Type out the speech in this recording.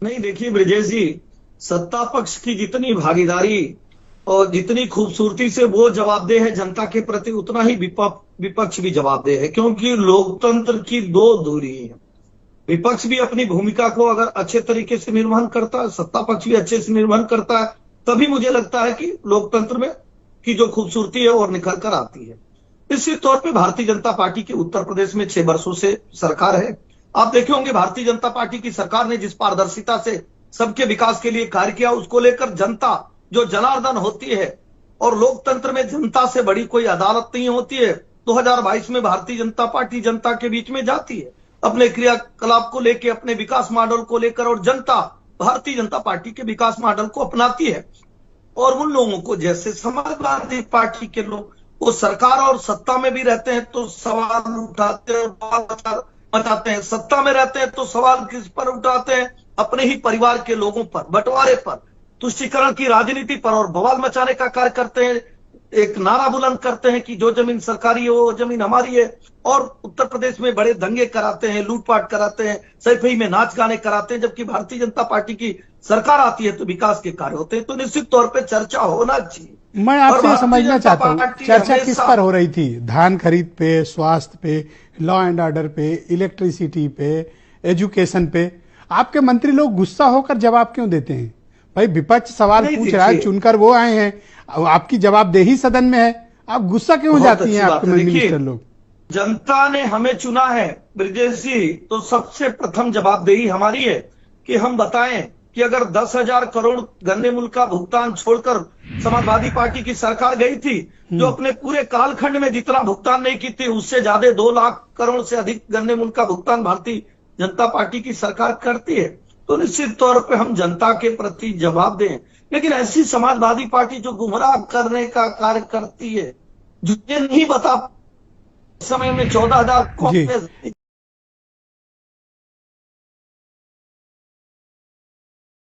नहीं, देखिए ब्रिजेश जी, सत्ता पक्ष की जितनी भागीदारी और जितनी खूबसूरती से वो जवाबदेह है जनता के प्रति, उतना ही विपक्ष भी जवाबदेह है, क्योंकि लोकतंत्र की दो धुरी है। विपक्ष भी अपनी भूमिका को अगर अच्छे तरीके से निर्वहन करता है, सत्ता पक्ष भी अच्छे से निर्वहन करता है, तभी मुझे लगता है कि लोकतंत्र में की जो खूबसूरती है और निखर कर आती है। निश्चित तौर पे भारतीय जनता पार्टी की उत्तर प्रदेश में 6 वर्षों से सरकार है। आप देखे होंगे भारतीय जनता पार्टी की सरकार ने जिस पारदर्शिता से सबके विकास के लिए कार्य किया, उसको लेकर जनता जो जनार्दन होती है, और लोकतंत्र में जनता से बड़ी कोई अदालत नहीं होती है। 2022 में भारतीय जनता पार्टी जनता के बीच में जाती है अपने क्रियाकलाप को लेकर, अपने विकास मॉडल को लेकर, और जनता भारतीय जनता पार्टी के विकास मॉडल को अपनाती है। और उन लोगों को, जैसे समाजवादी पार्टी के लोग, वो सरकार और सत्ता में भी रहते हैं तो सवाल उठाते हैं और मचाते हैं, सत्ता में रहते हैं तो सवाल किस पर उठाते हैं? अपने ही परिवार के लोगों पर, बंटवारे पर, तुष्टीकरण की राजनीति पर, और बवाल मचाने का कार्य करते हैं। एक नारा बुलंद करते हैं कि जो जमीन सरकारी है वो जमीन हमारी है, और उत्तर प्रदेश में बड़े दंगे कराते हैं, लूटपाट कराते हैं, सैफई में नाच गाने कराते हैं। जबकि भारतीय जनता पार्टी की सरकार आती है तो विकास के कार्य होते हैं। तो निश्चित तौर पर चर्चा होना चाहिए। मैं और आपसे ये भारतीय समझना जनता चाहता हूँ, पार्टी चर्चा किस हमेशा, पर हो रही थी? धान खरीद पे, स्वास्थ्य पे, लॉ एंड ऑर्डर पे, इलेक्ट्रिसिटी पे, एजुकेशन पे? आपके मंत्री लोग गुस्सा होकर जवाब क्यों देते हैं? भाई विपक्ष सवाल नहीं पूछ रहा है, देखिए, चुनकर वो आए हैं, आपकी जवाबदेही सदन में है, आप गुस्सा क्यों हो बहुत जाती हैं अच्छी बात आपके है। देखिए, मिनिस्टर लोग? जनता ने हमें चुना है ब्रिजेश जी, तो सबसे प्रथम जवाबदेही हमारी है कि हम बताएं कि अगर 10,000 करोड़ गन्ने मूल्य का भुगतान छोड़कर समाजवादी पार्टी की सरकार गई थी, जो अपने पूरे कालखंड में जितना भुगतान नहीं की थी, उससे ज्यादा 2 लाख करोड़ से अधिक गन्ने मूल्य का भुगतान भारतीय जनता पार्टी की सरकार करती है। तो निश्चित तौर पर हम जनता के प्रति जवाब दें। लेकिन ऐसी समाजवादी पार्टी जो गुमराह करने का कार्य करती है, जो ये नहीं बता समय में 14,000 जी। कांग्रेस